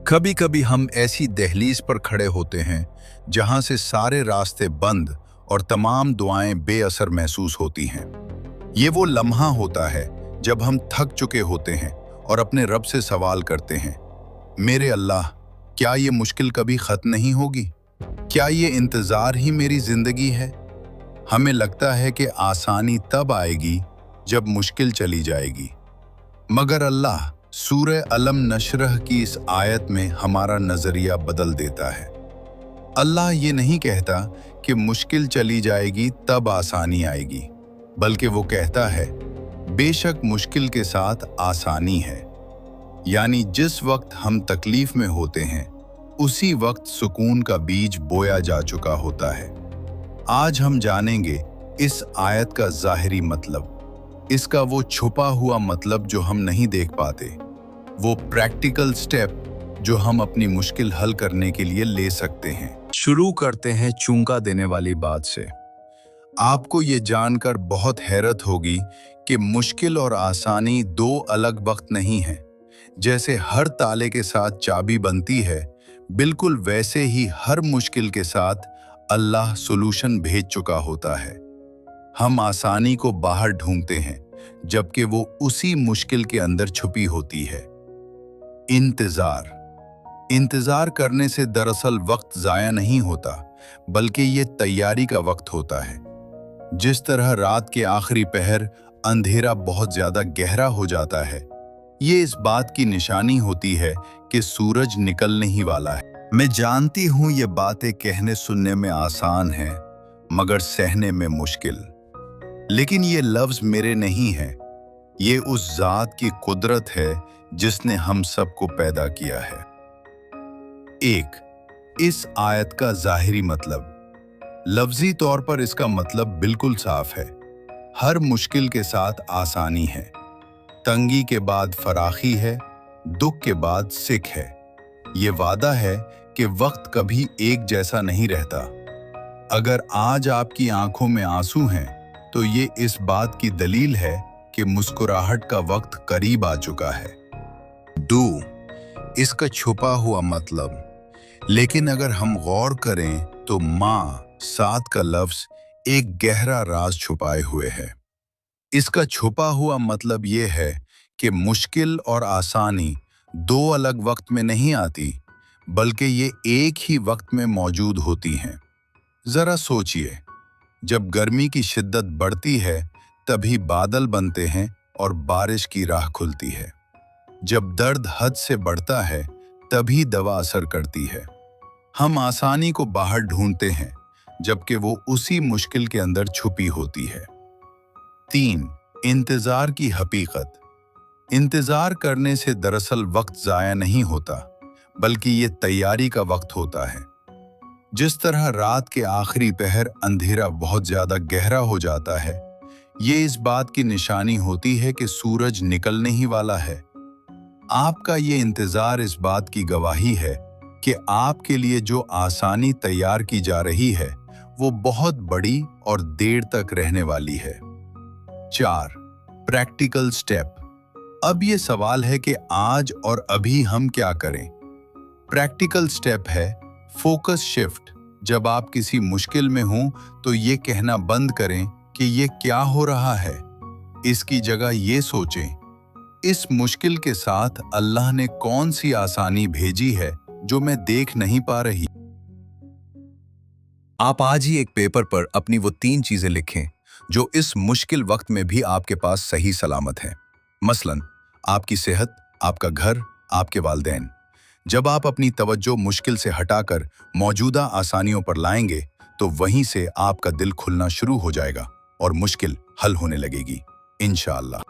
कभी कभी हम ऐसी दहलीज पर खड़े होते हैं जहां से सारे रास्ते बंद और तमाम दुआएं बेअसर महसूस होती हैं। ये वो लम्हा होता है जब हम थक चुके होते हैं और अपने रब से सवाल करते हैं, मेरे अल्लाह, क्या ये मुश्किल कभी खत्म नहीं होगी? क्या ये इंतज़ार ही मेरी ज़िंदगी है? हमें लगता है कि आसानी तब आएगी जब मुश्किल चली जाएगी, मगर अल्लाह सूरह अलम नशरह की इस आयत में हमारा नज़रिया बदल देता है। अल्लाह ये नहीं कहता कि मुश्किल चली जाएगी तब आसानी आएगी, बल्कि वो कहता है, बेशक मुश्किल के साथ आसानी है। यानी जिस वक्त हम तकलीफ में होते हैं उसी वक्त सुकून का बीज बोया जा चुका होता है। आज हम जानेंगे इस आयत का ज़ाहिरी मतलब, इसका वो छुपा हुआ मतलब जो हम नहीं देख पाते, वो प्रैक्टिकल स्टेप जो हम अपनी मुश्किल हल करने के लिए ले सकते हैं। शुरू करते हैं चौंका देने वाली बात से। आपको ये जानकर बहुत हैरत होगी कि मुश्किल और आसानी दो अलग वक्त नहीं हैं। जैसे हर ताले के साथ चाबी बनती है, बिल्कुल वैसे ही हर मुश्किल के साथ अल्लाह सॉल्यूशन भेज चुका होता है। हम आसानी को बाहर ढूंढते हैं, जबकि वो उसी मुश्किल के अंदर छुपी होती है। इंतजार करने से दरअसल वक्त ज़ाया नहीं होता, बल्कि ये तैयारी का वक्त होता है। जिस तरह रात के आखिरी पहर अंधेरा बहुत ज़्यादा गहरा हो जाता है, ये इस बात की निशानी होती है कि सूरज निकलने ही वाला है। मैं जानती हूँ ये बातें कहने सुनने में आसान हैं, मगर सहने में मुश्किल। लेकिन ये लफ्ज़ मेरे नहीं हैं, ये उस ज़ात की कुदरत है जिसने हम सबको पैदा किया है। इस आयत का ज़ाहिरी मतलब, लफ्ज़ी तौर पर इसका मतलब बिल्कुल साफ है। हर मुश्किल के साथ आसानी है, तंगी के बाद फराखी है, दुख के बाद सिख है। ये वादा है कि वक्त कभी एक जैसा नहीं रहता। अगर आज आपकी आंखों में आंसू हैं, तो ये इस बात की दलील है कि मुस्कुराहट का वक्त करीब आ चुका है। इसका छुपा हुआ मतलब, लेकिन अगर हम गौर करें तो माँ साथ का लफ्ज़ एक गहरा राज छुपाए हुए है। इसका छुपा हुआ मतलब ये है कि मुश्किल और आसानी दो अलग वक्त में नहीं आती, बल्कि ये एक ही वक्त में मौजूद होती हैं। ज़रा सोचिए, जब गर्मी की शिद्दत बढ़ती है तभी बादल बनते हैं और बारिश की राह खुलती है। जब दर्द हद से बढ़ता है तभी दवा असर करती है। हम आसानी को बाहर ढूंढते हैं, जबकि वो उसी मुश्किल के अंदर छुपी होती है। 3. इंतज़ार की हकीकत। इंतज़ार करने से दरअसल वक्त ज़ाया नहीं होता, बल्कि ये तैयारी का वक्त होता है। जिस तरह रात के आखिरी पहर अंधेरा बहुत ज़्यादा गहरा हो जाता है, ये इस बात की निशानी होती है कि सूरज निकलने ही वाला है। आपका ये इंतज़ार इस बात की गवाही है कि आपके लिए जो आसानी तैयार की जा रही है वो बहुत बड़ी और देर तक रहने वाली है। 4. Practical step. अब ये सवाल है कि आज और अभी हम क्या करें। प्रैक्टिकल स्टेप है फोकस शिफ्ट। जब आप किसी मुश्किल में हों तो ये कहना बंद करें कि ये क्या हो रहा है। इसकी जगह ये सोचें, इस मुश्किल के साथ अल्लाह ने कौन सी आसानी भेजी है जो मैं देख नहीं पा रही। आप आज ही एक पेपर पर अपनी वो 3 चीजें लिखें जो इस मुश्किल वक्त में भी आपके पास सही सलामत हैं। मसलन आपकी सेहत, आपका घर, आपके वालिदैन। जब आप अपनी तवज्जो मुश्किल से हटाकर मौजूदा आसानियों पर लाएंगे तो वहीं से आपका दिल खुलना शुरू हो जाएगा और मुश्किल हल होने लगेगी, इंशाअल्लाह।